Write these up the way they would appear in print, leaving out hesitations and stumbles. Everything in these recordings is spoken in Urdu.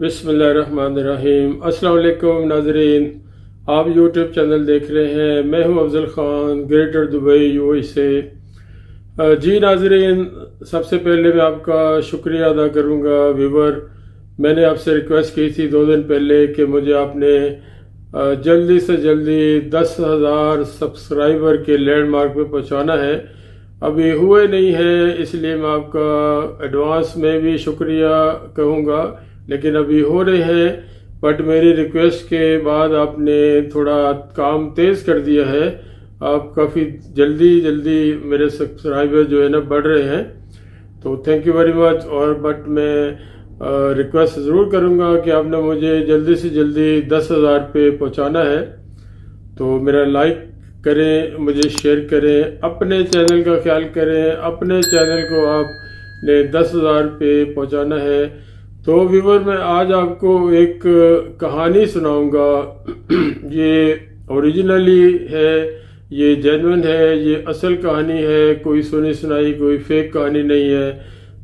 بسم اللہ الرحمن الرحیم۔ السلام علیکم ناظرین، آپ یوٹیوب چینل دیکھ رہے ہیں۔ میں ہوں افضل خان، گریٹر دبئی UAE سے۔ جی ناظرین، سب سے پہلے میں آپ کا شکریہ ادا کروں گا ویور۔ میں نے آپ سے ریکویسٹ کی تھی 2 دن پہلے کہ مجھے آپ نے جلدی سے جلدی 10,000 سبسکرائبر کے لینڈ مارک پہ پہنچانا ہے۔ ابھی ہوئے نہیں ہے، اس لیے میں آپ کا ایڈوانس میں بھی شکریہ کہوں گا، لیکن ابھی ہو رہے ہیں۔ بٹ میری ریکویسٹ کے بعد آپ نے تھوڑا کام تیز کر دیا ہے، آپ کافی جلدی میرے سبسکرائبر جو ہے نا بڑھ رہے ہیں، تو تھینک یو ویری مچ۔ اور بٹ میں ریکویسٹ ضرور کروں گا کہ آپ نے مجھے جلدی سے جلدی 10,000 پہ پہنچانا ہے، تو میرا لائک کریں، مجھے شیئر کریں، اپنے چینل کا خیال کریں، اپنے چینل کو آپ نے 10,000 پہ پہنچانا ہے۔ تو ویور، میں آج آپ کو ایک کہانی سناؤں گا۔ یہ اوریجنلی ہے، یہ جینوئن ہے، یہ اصل کہانی ہے، کوئی سنی سنائی کوئی فیک کہانی نہیں ہے۔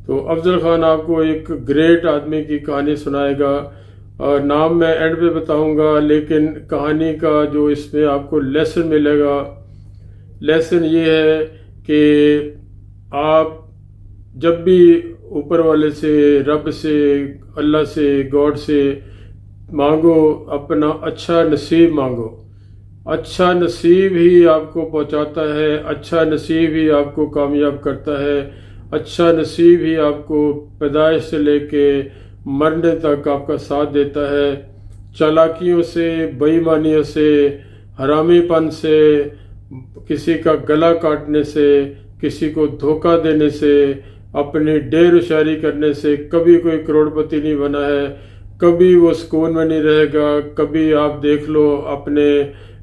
تو افضل خان آپ کو ایک گریٹ آدمی کی کہانی سنائے گا، اور نام میں اینڈ پہ بتاؤں گا، لیکن کہانی کا جو اس میں آپ کو لیسن ملے گا، لیسن یہ ہے کہ آپ جب بھی اوپر والے سے، رب سے، اللہ سے، گاڈ سے مانگو، اپنا اچھا نصیب مانگو۔ اچھا نصیب ہی آپ کو پہنچاتا ہے، اچھا نصیب ہی آپ کو کامیاب کرتا ہے، اچھا نصیب ہی آپ کو پیدائش سے لے کے مرنے تک آپ کا ساتھ دیتا ہے۔ چالاکیوں سے، بے ایمانیوں سے، حرامی پن سے، کسی کا گلا کاٹنے سے، کسی کو دھوکہ دینے سے، اپنی ڈیر و شاری کرنے سے کبھی کوئی کروڑ پتی نہیں بنا ہے، کبھی وہ سکون میں نہیں رہے گا۔ کبھی آپ دیکھ لو، اپنے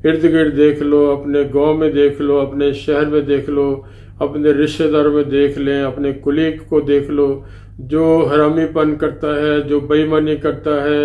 ارد گرد دیکھ لو، اپنے گاؤں میں دیکھ لو، اپنے شہر میں دیکھ لو، اپنے رشتہ داروں میں دیکھ لیں، اپنے کولیگ کو دیکھ لو، جو حرامی پن کرتا ہے، جو بے ایمانی کرتا ہے،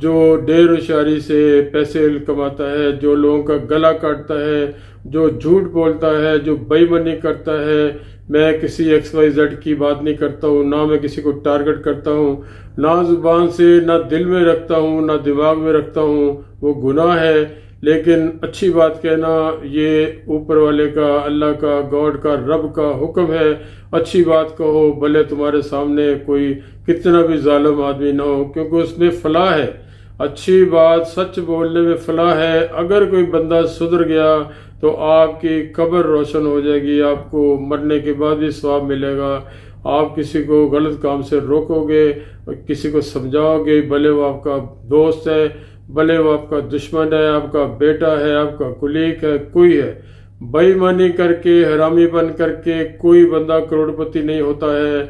جو ڈیر و شاری سے پیسے کماتا ہے، جو لوگوں کا گلا کاٹتا ہے، جو جھوٹ بولتا ہے، جو بے ایمانی کرتا ہے۔ میں کسی XYZ کی بات نہیں کرتا ہوں، نہ میں کسی کو ٹارگٹ کرتا ہوں، نہ زبان سے، نہ دل میں رکھتا ہوں، نہ دماغ میں رکھتا ہوں، وہ گناہ ہے۔ لیکن اچھی بات کہنا یہ اوپر والے کا، اللہ کا، گاڈ کا، رب کا حکم ہے۔ اچھی بات کہو، بھلے تمہارے سامنے کوئی کتنا بھی ظالم آدمی نہ ہو، کیونکہ اس میں فلاح ہے۔ اچھی بات، سچ بولنے میں فلاح ہے۔ اگر کوئی بندہ سدھر گیا تو آپ کی قبر روشن ہو جائے گی، آپ کو مرنے کے بعد بھی ثواب ملے گا۔ آپ کسی کو غلط کام سے روکو گے، کسی کو سمجھاؤ گے، بھلے وہ آپ کا دوست ہے، بھلے وہ آپ کا دشمن ہے، آپ کا بیٹا ہے، آپ کا کولیگ ہے، کوئی ہے، بے ایمانی کر کے، حرامی پن کر کے کوئی بندہ کروڑ پتی نہیں ہوتا ہے،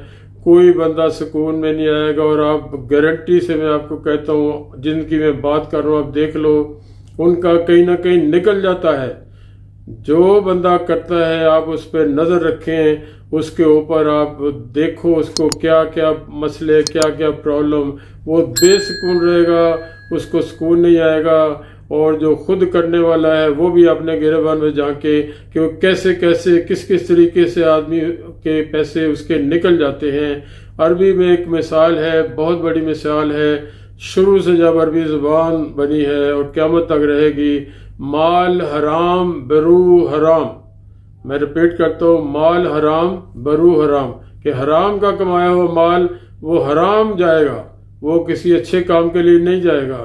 کوئی بندہ سکون میں نہیں آئے گا۔ اور آپ گارنٹی سے میں آپ کو کہتا ہوں، جن کی میں بات کر رہا ہوں آپ دیکھ لو، ان کا کہیں نہ کہیں نکل جاتا ہے۔ جو بندہ کرتا ہے آپ اس پہ نظر رکھیں، اس کے اوپر آپ دیکھو، اس کو کیا کیا مسئلے، کیا کیا پرابلم، وہ بے سکون رہے گا، اس کو سکون نہیں آئے گا۔ اور جو خود کرنے والا ہے وہ بھی اپنے گریبان میں جھانکے کہ وہ کیسے کیسے، کس کس طریقے سے آدمی کے پیسے اس کے نکل جاتے ہیں۔ عربی میں ایک مثال ہے، بہت بڑی مثال ہے، شروع سے جب عربی زبان بنی ہے اور قیامت تک رہے گی، مال حرام برو حرام۔ میں ریپیٹ کرتا ہوں، مال حرام برو حرام، کہ حرام کا کمایا ہوا مال وہ حرام جائے گا، وہ کسی اچھے کام کے لیے نہیں جائے گا،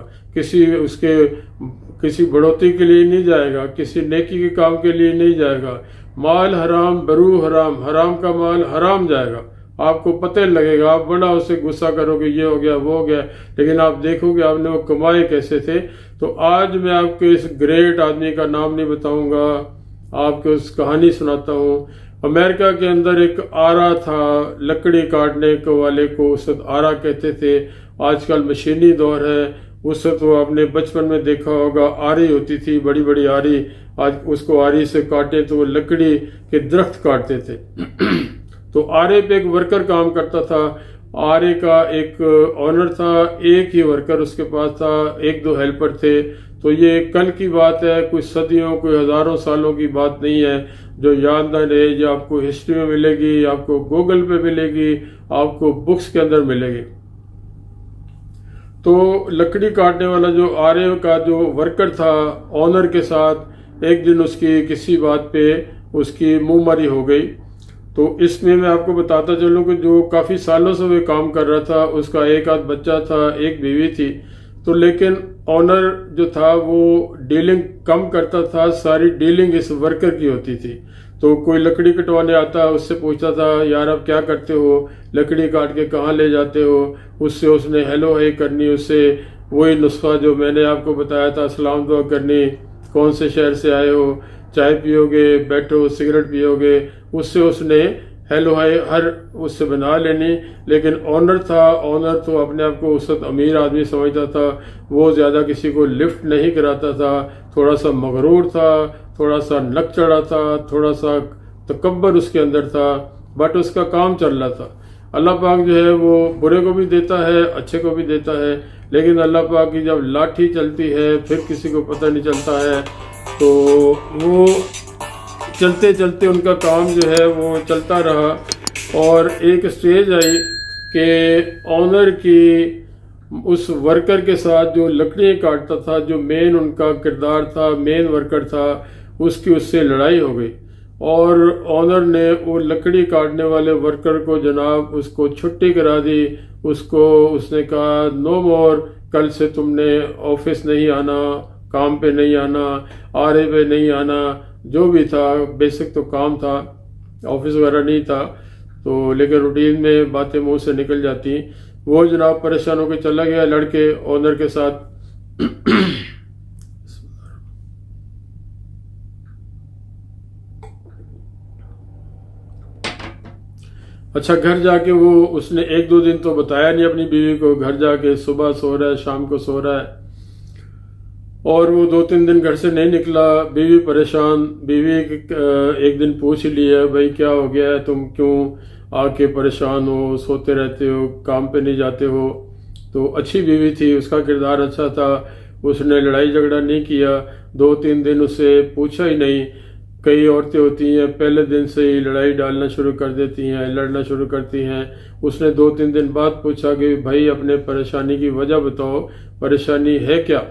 کسی بڑھوتی کے لیے نہیں جائے گا، کسی نیکی کے کام کے لیے نہیں جائے گا۔ مال حرام برو حرام، حرام کا مال حرام جائے گا۔ آپ کو پتہ لگے گا، آپ بڑا اسے غصہ کرو گے، یہ ہو گیا وہ ہو گیا، لیکن آپ دیکھو گے آپ نے وہ کمائے کیسے تھے۔ تو آج میں آپ کو اس گریٹ آدمی کا نام نہیں بتاؤں گا، آپ کو اس کہانی سناتا ہوں۔ امریکہ کے اندر ایک آرا تھا، لکڑی کاٹنے والے کو اس وقت آرا کہتے تھے۔ آج کل مشینی دور ہے، اس وقت وہ اپنے بچپن میں دیکھا ہوگا، آری ہوتی تھی، بڑی بڑی آری، آج اس کو آری سے کاٹے تو وہ لکڑی کے درخت کاٹتے تھے۔ تو آرے پہ ایک ورکر کام کرتا تھا، آرے کا ایک آنر تھا، ایک ہی ورکر اس کے پاس تھا، 1-2 ہیلپر تھے۔ تو یہ کل کی بات ہے، کوئی صدیوں، کوئی ہزاروں سالوں کی بات نہیں ہے جو یاد نہ رہے۔ یہ آپ کو ہسٹری میں ملے گی، آپ کو گوگل پہ ملے گی، آپ کو بکس کے اندر ملے گی۔ تو لکڑی کاٹنے والا جو آرے کا جو ورکر تھا آنر کے ساتھ ایک دن اس کی کسی بات پہ اس کی منہ ماری ہو گئی. تو اس میں آپ کو بتاتا چلوں کہ جو کافی سالوں سے وہ کام کر رہا تھا، اس کا ایک آدھ بچہ تھا، ایک بیوی تھی. تو لیکن آنر جو تھا وہ ڈیلنگ کم کرتا تھا، ساری ڈیلنگ اس ورکر کی ہوتی تھی. تو کوئی لکڑی کٹوانے آتا اس سے پوچھتا تھا یار آپ کیا کرتے ہو، لکڑی کاٹ کے کہاں لے جاتے ہو. اس نے ہیلو ہائی کرنی، اس سے وہی نسخہ جو میں نے آپ کو بتایا تھا، سلام دعا کرنی، کون سے شہر سے آئے ہو، چائے پیو گے، بیٹھو، سگریٹ پیو گے، اس نے ہیلو ہائی ہر اس سے بنا لینی. لیکن آنر تو اپنے آپ کو اس وقت امیر آدمی سمجھتا تھا، وہ زیادہ کسی کو لفٹ نہیں کراتا تھا، تھوڑا سا مغرور تھا، تھوڑا سا نک چڑھا تھا، تھوڑا سا تکبر اس کے اندر تھا، بٹ اس کا کام چل رہا تھا. اللہ پاک جو ہے وہ برے کو بھی دیتا ہے، اچھے کو بھی دیتا ہے، لیکن اللہ پاک کی جب لاٹھی چلتی ہے پھر کسی کو پتہ نہیں چلتا ہے. تو وہ چلتے چلتے ان کا کام جو ہے وہ چلتا رہا، اور ایک اسٹیج آئی کہ آنر کی اس ورکر کے ساتھ جو لکڑیاں کاٹتا تھا، جو مین ان کا کردار تھا، مین ورکر تھا، اس سے لڑائی ہو گئی. اور آنر نے وہ لکڑی کاٹنے والے ورکر کو جناب اس کو چھٹی کرا دی. اس نے کہا نو مور، کل سے تم نے آفس نہیں آنا، کام پہ نہیں آنا، آرے پہ نہیں آنا. جو بھی تھا بیسک تو کام تھا، آفس وغیرہ نہیں تھا. تو لیکن روٹین میں باتیں منہ سے نکل جاتی. وہ جناب پریشان ہو کے چلا گیا لڑکے آنر کے ساتھ. اچھا، گھر جا کے اس نے ایک دو دن تو بتایا نہیں اپنی بیوی کو. گھر جا کے صبح سو رہا ہے، شام کو سو رہا ہے، اور وہ 2-3 دن گھر سے نہیں نکلا. بیوی پریشان. بیوی ایک دن پوچھ لیا بھائی کیا ہو گیا ہے، تم کیوں آ کے پریشان ہو، سوتے رہتے ہو، کام پہ نہیں جاتے ہو. تو اچھی بیوی تھی، اس کا کردار اچھا تھا، اس نے لڑائی جھگڑا نہیں کیا. 2-3 دن اس سے پوچھا ہی نہیں. کئی عورتیں ہوتی ہیں پہلے دن سے ہی لڑائی ڈالنا شروع کر دیتی ہیں، لڑنا شروع کرتی ہیں. اس نے 2-3 دن بعد پوچھا کہ بھائی اپنے پریشانی کی وجہ بتاؤ، پریشانی ہے کیا.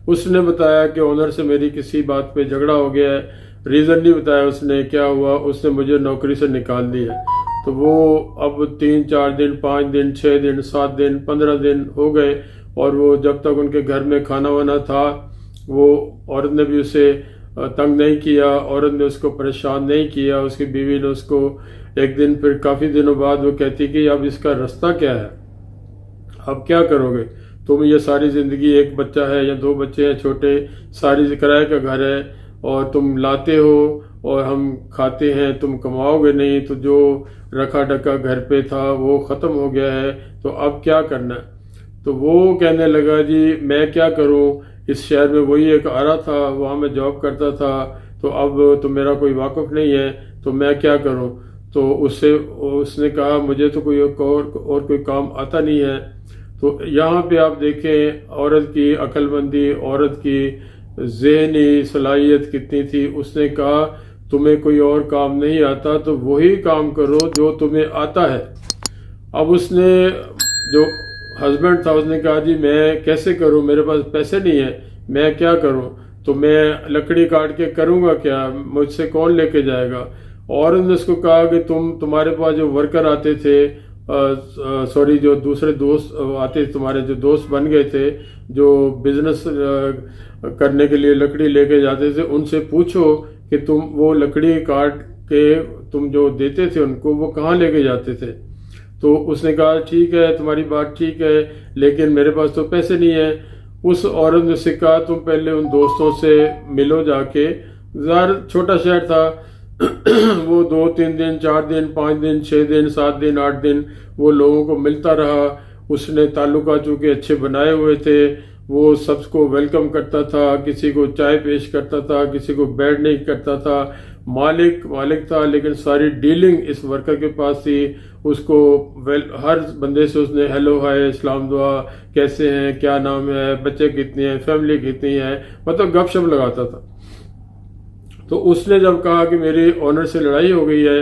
اس نے بتایا کہ آنر سے میری کسی بات پہ جھگڑا ہو گیا ہے. ریزن نہیں بتایا اس نے کیا ہوا. اس نے مجھے نوکری سے نکال دیا. تو وہ اب 3-4 دن، 5 دن، 6 دن، 7 دن، 15 دن ہو گئے. اور وہ جب تک ان کے گھر میں کھانا وانا تھا، وہ عورت نے بھی اسے تنگ نہیں کیا، عورت نے اس کو پریشان نہیں کیا. اس کی بیوی نے اس کو ایک دن، پھر کافی دنوں بعد وہ کہتی کہ اب اس کا رستہ کیا ہے، اب کیا کرو گے تم؟ یہ ساری زندگی، ایک بچہ ہے یا 2 بچے ہیں چھوٹے، ساری کرائے کا گھر ہے، اور تم لاتے ہو اور ہم کھاتے ہیں، تم کماؤ گے نہیں. تو جو رکھا ڈکا گھر پہ تھا وہ ختم ہو گیا ہے، تو اب کیا کرنا ہے؟ تو وہ کہنے لگا جی میں کیا کروں، اس شہر میں وہی ایک آرا تھا، وہاں میں جاب کرتا تھا، تو اب تو میرا کوئی واقف نہیں ہے، تو میں کیا کروں. تو اس نے کہا مجھے تو کوئی اور کوئی کام آتا نہیں ہے. تو یہاں پہ آپ دیکھیں عورت کی عقل مندی، عورت کی ذہنی صلاحیت کتنی تھی. اس نے کہا تمہیں کوئی اور کام نہیں آتا تو وہی کام کرو جو تمہیں آتا ہے. اب اس نے جو ہسبینڈ تھا اس نے کہا جی میں کیسے کروں، میرے پاس پیسے نہیں ہیں، میں کیا کروں، تو میں لکڑی کاٹ کے کروں گا کیا، مجھ سے کون لے کے جائے گا. عورت نے اس کو کہا کہ تمہارے پاس جو ورکر آتے تھے، جو دوسرے دوست آتے، تمہارے جو دوست بن گئے تھے، جو بزنس کرنے کے لیے لکڑی لے کے جاتے تھے، ان سے پوچھو کہ تم وہ لکڑی کاٹ کے تم جو دیتے تھے ان کو، وہ کہاں لے کے جاتے تھے. تو اس نے کہا ٹھیک ہے تمہاری بات ٹھیک ہے، لیکن میرے پاس تو پیسے نہیں ہیں. اس عورت نے اس سے کہا تم پہلے ان دوستوں سے ملو جا کے. ظاہر چھوٹا شہر تھا، وہ 2-3 دن، 4 دن، 5 دن، 6 دن، 7 دن، 8 دن وہ لوگوں کو ملتا رہا. اس نے تعلقات چونکہ اچھے بنائے ہوئے تھے، وہ سب کو ویلکم کرتا تھا، کسی کو چائے پیش کرتا تھا، کسی کو بیڈ نہیں کرتا تھا. مالک تھا، لیکن ساری ڈیلنگ اس ورکر کے پاس تھی. اس کو ہر بندے سے اس نے ہیلو ہائے، اسلام دعا، کیسے ہیں، کیا نام ہے، بچے کتنے ہیں، فیملی کتنی ہے، مطلب گپ شپ لگاتا تھا. تو اس نے جب کہا کہ میری آنر سے لڑائی ہو گئی ہے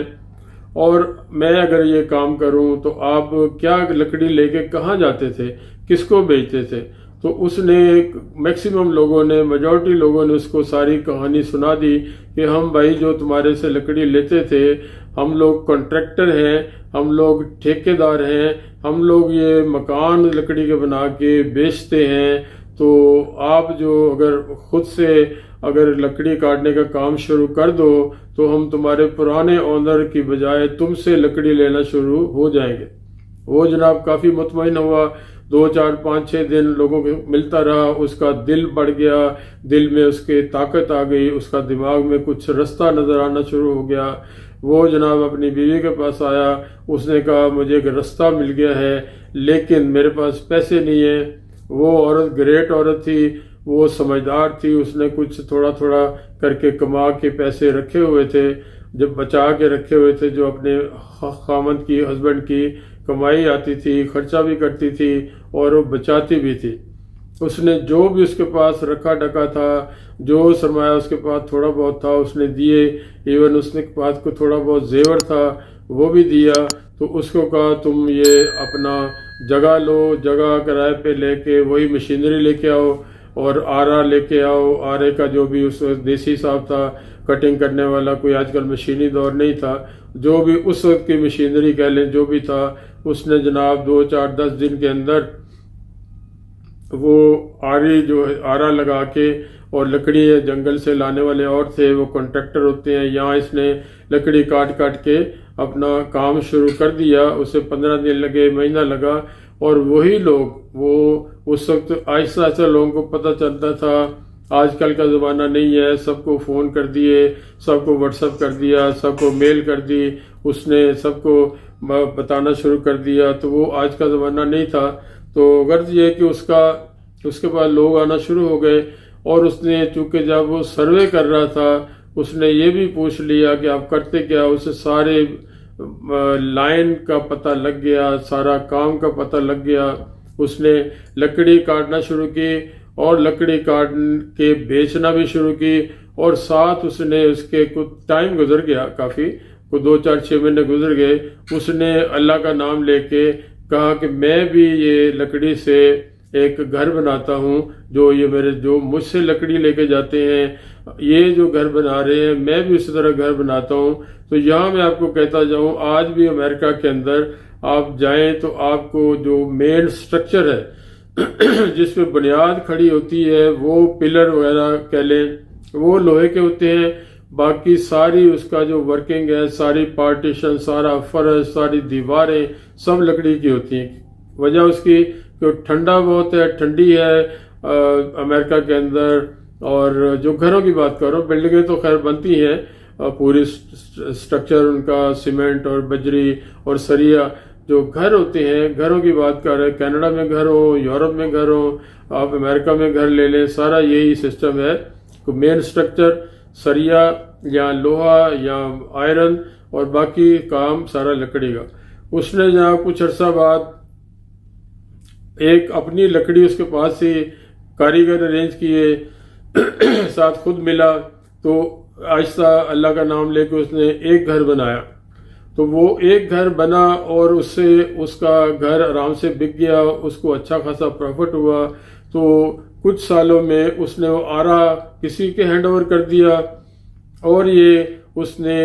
اور میں اگر یہ کام کروں تو آپ کیا لکڑی لے کے کہاں جاتے تھے، کس کو بیچتے تھے؟ تو اس نے میکسیمم لوگوں نے، میجورٹی لوگوں نے اس کو ساری کہانی سنا دی کہ ہم بھائی جو تمہارے سے لکڑی لیتے تھے، ہم لوگ کنٹریکٹر ہیں، ہم لوگ ٹھیکے دار ہیں، ہم لوگ یہ مکان لکڑی کے بنا کے بیچتے ہیں، تو آپ جو اگر خود سے اگر لکڑی کاٹنے کا کام شروع کر دو تو ہم تمہارے پرانے اونر کی بجائے تم سے لکڑی لینا شروع ہو جائیں گے۔ وہ جناب کافی مطمئن ہوا، 2 4 5 6 دن لوگوں کو ملتا رہا، اس کا دل بڑھ گیا، دل میں اس کے طاقت آ گئی، اس کا دماغ میں کچھ رستہ نظر آنا شروع ہو گیا۔ وہ جناب اپنی بیوی کے پاس آیا، اس نے کہا مجھے ایک رستہ مل گیا ہے لیکن میرے پاس پیسے نہیں ہیں۔ وہ عورت گریٹ عورت تھی، وہ سمجھدار تھی، اس نے کچھ تھوڑا تھوڑا کر کے کما کے پیسے رکھے ہوئے تھے، جب بچا کے رکھے ہوئے تھے، جو اپنے خامند کی، ہسبینڈ کی کمائی آتی تھی، خرچہ بھی کرتی تھی اور وہ بچاتی بھی تھی۔ اس نے جو بھی اس کے پاس رکھا ڈکا تھا، جو سرمایہ اس کے پاس تھوڑا بہت تھا اس نے دیے، ایون اس کے پاس کو تھوڑا بہت زیور تھا وہ بھی دیا۔ تو اس کو کہا تم یہ اپنا جگہ لو، جگہ کرائے پہ لے کے وہی مشینری لے کے آؤ اور آرا لے کے آؤ، آرے کا جو بھی اس وقت دیسی صاحب تھا کٹنگ کرنے والا، کوئی آج کل مشینی دور نہیں تھا، جو بھی اس وقت کی مشینری کہہ لیں جو بھی تھا، اس نے جناب 2 4 10 دن کے اندر وہ آری جو آرا لگا کے، اور لکڑی جنگل سے لانے والے اور تھے، وہ کنٹریکٹر ہوتے ہیں، یہاں اس نے لکڑی کاٹ کاٹ کے اپنا کام شروع کر دیا۔ اسے 15 دن لگے، مہینہ لگا، اور وہی لوگ، وہ اس وقت آہستہ آہستہ لوگوں کو پتہ چلتا تھا، آج کل کا زمانہ نہیں ہے، سب کو فون کر دیے، سب کو واٹس ایپ کر دیا، سب کو میل کر دی، اس نے سب کو بتانا شروع کر دیا، تو وہ آج کا زمانہ نہیں تھا۔ تو غرض یہ کہ اس کے بعد لوگ آنا شروع ہو گئے، اور اس نے چونکہ جب وہ سروے کر رہا تھا اس نے یہ بھی پوچھ لیا کہ آپ کرتے کیا، اسے سارے لائن کا پتہ لگ گیا، سارا کام کا پتہ لگ گیا۔ اس نے لکڑی کاٹنا شروع کی اور لکڑی کاٹ کے بیچنا بھی شروع کی، اور ساتھ اس نے اس کے کچھ ٹائم گزر گیا، کافی کوئی 2 4 6 مہینے گزر گئے، اس نے اللہ کا نام لے کے کہا کہ میں بھی یہ لکڑی سے ایک گھر بناتا ہوں، جو مجھ سے لکڑی لے کے جاتے ہیں، یہ جو گھر بنا رہے ہیں میں بھی اسی طرح گھر بناتا ہوں۔ تو یہاں میں آپ کو کہتا جاؤں، آج بھی امریکہ کے اندر آپ جائیں تو آپ کو جو مین سٹرکچر ہے جس پہ بنیاد کھڑی ہوتی ہے، وہ پلر وغیرہ کہہ لیں، وہ لوہے کے ہوتے ہیں، باقی ساری اس کا جو ورکنگ ہے، ساری پارٹیشن، سارا فرش، ساری دیواریں سب لکڑی کی ہوتی ہیں۔ وجہ اس کی کہ ٹھنڈا بہت ہے، ٹھنڈی ہے امریکہ کے اندر۔ اور جو گھروں کی بات کرو، بلڈنگیں تو خیر بنتی ہیں، پوری سٹرکچر ان کا سیمنٹ اور بجری اور سریا، جو گھر ہوتے ہیں، گھروں کی بات کر رہے ہیں، کینیڈا میں گھر ہو، یورپ میں گھر ہو، آپ امریکہ میں گھر لے لیں، سارا یہی سسٹم ہے۔ مین سٹرکچر سریا یا لوہا یا آئرن، اور باقی کام سارا لکڑی کا۔ اس نے جہاں کچھ عرصہ بعد ایک اپنی لکڑی اس کے پاس سے کاریگر ارینج کیے، ساتھ خود ملا، تو آہستہ اللہ کا نام لے کے اس نے ایک گھر بنایا۔ تو وہ ایک گھر بنا اور اس سے اس کا گھر آرام سے بک گیا، اس کو اچھا خاصا پروفٹ ہوا۔ تو کچھ سالوں میں اس نے وہ آرا کسی کے ہینڈ اوور کر دیا، اور یہ اس نے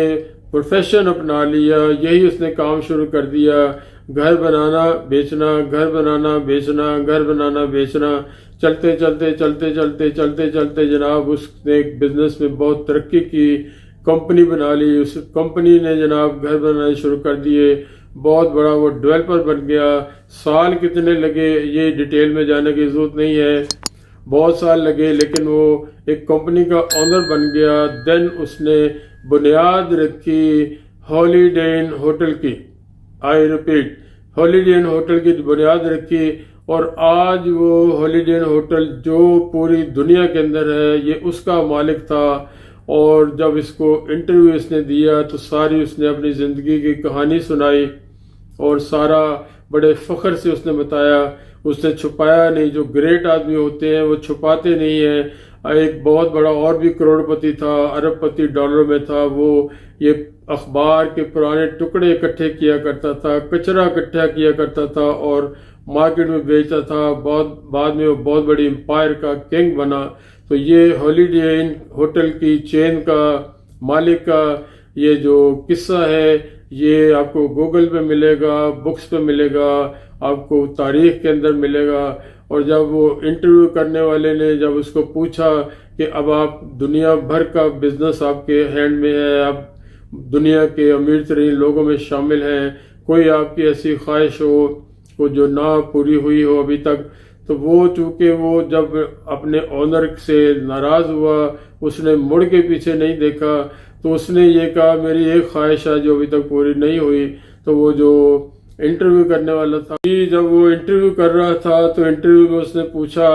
پروفیشن اپنا لیا، یہی اس نے کام شروع کر دیا، گھر بنانا بیچنا، گھر بنانا بیچنا، گھر بنانا بیچنا، چلتے چلتے چلتے چلتے چلتے چلتے جناب اس نے بزنس میں بہت ترقی کی، کمپنی بنا لی، اس کمپنی نے جناب گھر بنانے شروع کر دیے، بہت بڑا وہ ڈیولپر بن گیا۔ سال کتنے لگے یہ ڈیٹیل میں جانے کی ضرورت نہیں ہے، بہت سال لگے، لیکن وہ ایک کمپنی کا اونر بن گیا۔ دین اس نے بنیاد رکھی ہالیڈے ان ہوٹل کی، I repeat, holiday in hotel کی بنیاد رکھی، اور آج وہ ہالیڈے ان ہوٹل جو پوری دنیا کے اندر ہے یہ اس کا مالک تھا۔ اور جب اس کو انٹرویو اس نے دیا تو ساری اس نے اپنی زندگی کی کہانی سنائی، اور سارا بڑے فخر سے اس نے بتایا، اس نے چھپایا نہیں۔ جو گریٹ آدمی ہوتے ہیں وہ چھپاتے نہیں ہیں۔ ایک بہت بڑا اور بھی کروڑ پتی تھا، ارب پتی ڈالروں میں تھا، وہ یہ اخبار کے پرانے ٹکڑے اکٹھے کیا کرتا تھا، کچرا اکٹھا کیا کرتا تھا، اور مارکیٹ میں بیچتا تھا، بعد میں وہ بہت بڑی امپائر کا کنگ بنا۔ تو یہ ہالیڈے ان ہوٹل کی چین کا مالک کا یہ جو قصہ ہے یہ آپ کو گوگل پہ ملے گا، بکس پہ ملے گا، آپ کو تاریخ کے اندر ملے گا۔ اور جب وہ انٹرویو کرنے والے نے جب اس کو پوچھا کہ اب آپ دنیا بھر کا بزنس آپ کے ہینڈ میں ہے، آپ دنیا کے امیر ترین لوگوں میں شامل ہیں، کوئی آپ کی ایسی خواہش ہو وہ جو نہ پوری ہوئی ہو ابھی تک، تو وہ چونکہ وہ جب اپنے آنر سے ناراض ہوا، اس نے مڑ کے پیچھے نہیں دیکھا، تو اس نے یہ کہا میری ایک خواہش ہے جو ابھی تک پوری نہیں ہوئی۔ تو وہ جو انٹرویو کرنے والا تھا، جب وہ انٹرویو کر رہا تھا تو انٹرویو میں اس نے پوچھا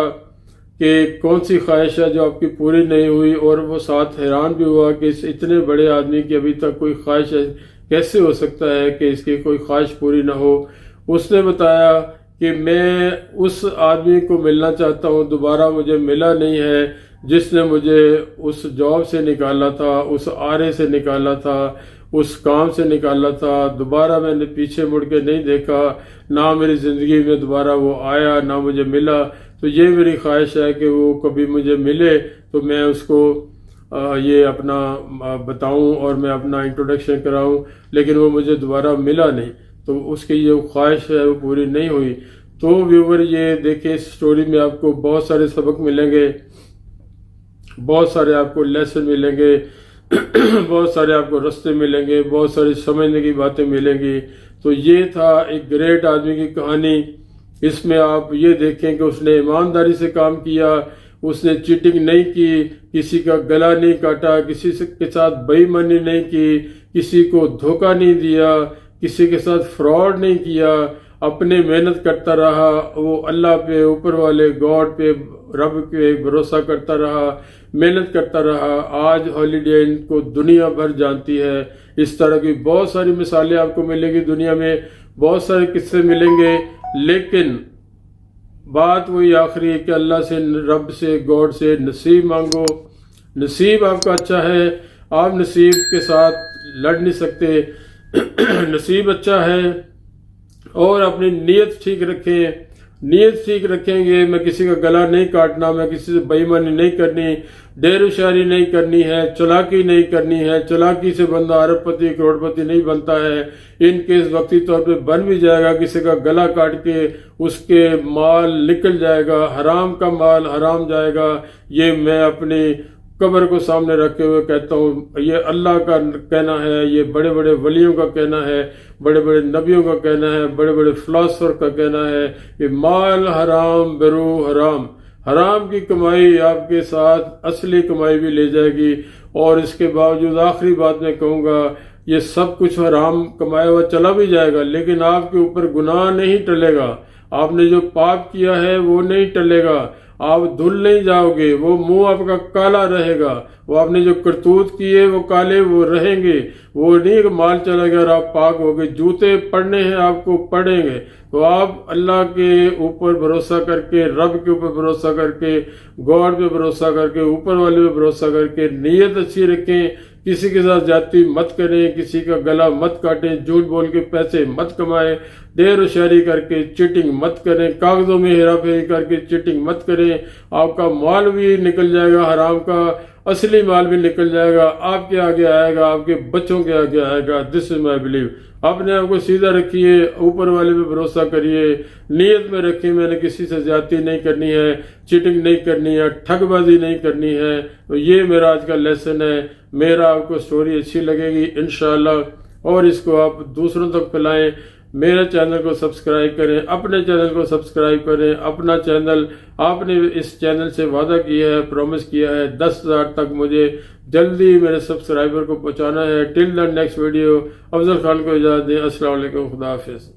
کہ کون سی خواہش ہے جو آپ کی پوری نہیں ہوئی، اور وہ ساتھ حیران بھی ہوا کہ اس اتنے بڑے آدمی کی ابھی تک کوئی خواہش ہے، کیسے ہو سکتا ہے کہ اس کی کوئی خواہش پوری نہ ہو۔ اس نے بتایا کہ میں اس آدمی کو ملنا چاہتا ہوں، دوبارہ مجھے ملا نہیں ہے، جس نے مجھے اس جاب سے نکالا تھا، اس آرے سے نکالا تھا، اس کام سے نکالا تھا۔ دوبارہ میں نے پیچھے مڑ کے نہیں دیکھا، نہ میری زندگی میں دوبارہ وہ آیا، نہ مجھے ملا۔ تو یہ میری خواہش ہے کہ وہ کبھی مجھے ملے تو میں اس کو یہ اپنا بتاؤں اور میں اپنا انٹروڈکشن کراؤں، لیکن وہ مجھے دوبارہ ملا نہیں، تو اس کی جو خواہش ہے وہ پوری نہیں ہوئی۔ تو ویور یہ دیکھیں، اس سٹوری میں آپ کو بہت سارے سبق ملیں گے، بہت سارے آپ کو لیسن ملیں گے، بہت سارے آپ کو رستے ملیں گے، بہت ساری سمجھنے کی باتیں ملیں گی۔ تو یہ تھا ایک گریٹ آدمی کی کہانی۔ اس میں آپ یہ دیکھیں کہ اس نے ایمانداری سے کام کیا، اس نے چیٹنگ نہیں کی، کسی کا گلا نہیں کاٹا، کسی کے ساتھ بے ایمانی نہیں کی، کسی کو دھوکہ نہیں دیا، کسی کے ساتھ فراڈ نہیں کیا، اپنے محنت کرتا رہا، وہ اللہ پہ، اوپر والے گاڈ پہ، رب پہ بھروسہ کرتا رہا، محنت کرتا رہا۔ آج ہالیڈے ان کو دنیا بھر جانتی ہے۔ اس طرح کی بہت ساری مثالیں آپ کو ملے گی، دنیا میں بہت سارے قصے ملیں گے، لیکن بات وہی آخری ہے کہ اللہ سے، رب سے، گاڈ سے نصیب مانگو۔ نصیب آپ کا اچھا ہے، آپ نصیب کے ساتھ لڑ نہیں سکتے۔ نصیب اچھا ہے، اور اپنی نیت ٹھیک رکھیں۔ نیت ٹھیک رکھیں گے، میں کسی کا گلا نہیں کاٹنا، میں کسی سے بے ایمانی نہیں کرنی، ڈیر و شاری نہیں کرنی ہے، چلاکی نہیں کرنی ہے۔ چلاکی سے بندہ ارب پتی، کروڑ پتی نہیں بنتا ہے۔ ان کیس وقتی طور پہ بن بھی جائے گا، کسی کا گلا کاٹ کے اس کے مال نکل جائے گا، حرام کا مال حرام جائے گا۔ یہ میں اپنی قبر کو سامنے رکھے ہوئے کہتا ہوں، یہ اللہ کا کہنا ہے، یہ بڑے بڑے ولیوں کا کہنا ہے، بڑے بڑے نبیوں کا کہنا ہے، بڑے بڑے فلاسفر کا کہنا ہے کہ مال حرام برو حرام۔ حرام کی کمائی آپ کے ساتھ اصلی کمائی بھی لے جائے گی، اور اس کے باوجود آخری بات میں کہوں گا، یہ سب کچھ حرام کمایا ہوا چلا بھی جائے گا، لیکن آپ کے اوپر گناہ نہیں ٹلے گا۔ آپ نے جو پاپ کیا ہے وہ نہیں ٹلے گا، آپ دھل نہیں جاؤ گے، وہ منہ آپ کا کالا رہے گا۔ وہ آپ نے جو کرتوت کیے وہ کالے وہ رہیں گے، وہ نہیں کہ مال چلا گیا اور آپ پاک ہو گئے۔ جوتے پڑنے ہیں آپ کو، پڑیں گے۔ تو آپ اللہ کے اوپر بھروسہ کر کے، رب کے اوپر بھروسہ کر کے، گاڈ پہ بھروسہ کر کے، اوپر والے پہ بھروسہ کر کے نیت اچھی رکھیں، کسی کے ساتھ زیادتی مت کریں، کسی کا گلا مت کاٹیں، جھوٹ بول کے پیسے مت کمائیں، دیر و شہری کر کے چیٹنگ مت کریں، کاغذوں میں ہیرا پھیری کر کے چیٹنگ مت کریں۔ آپ کا مال بھی نکل جائے گا حرام کا، اصلی مال بھی نکل جائے گا، آپ کے آگے آئے گا، آپ کے بچوں کے آگے آئے گا۔ دس از مائی بلیو۔ اپنے آپ کو سیدھا رکھیے، اوپر والے پہ بھروسہ کریے، نیت میں رکھیں میں نے کسی سے زیادتی نہیں کرنی ہے، چیٹنگ نہیں کرنی ہے، ٹھگ بازی نہیں کرنی ہے۔ تو یہ میرا آج کا لیسن ہے۔ میرا آپ کو سٹوری اچھی لگے گی انشاءاللہ، اور اس کو آپ دوسروں تک پھیلائیں۔ میرے چینل کو سبسکرائب کریں، اپنے چینل کو سبسکرائب کریں۔ اپنا چینل، آپ نے اس چینل سے وعدہ کیا ہے، پرومس کیا ہے، 10,000 تک مجھے جلدی میرے سبسکرائبر کو پہنچانا ہے۔ ٹل دا نیکسٹ ویڈیو، افضل خان کو اجازت دیں۔ السلام علیکم، خدا حافظ۔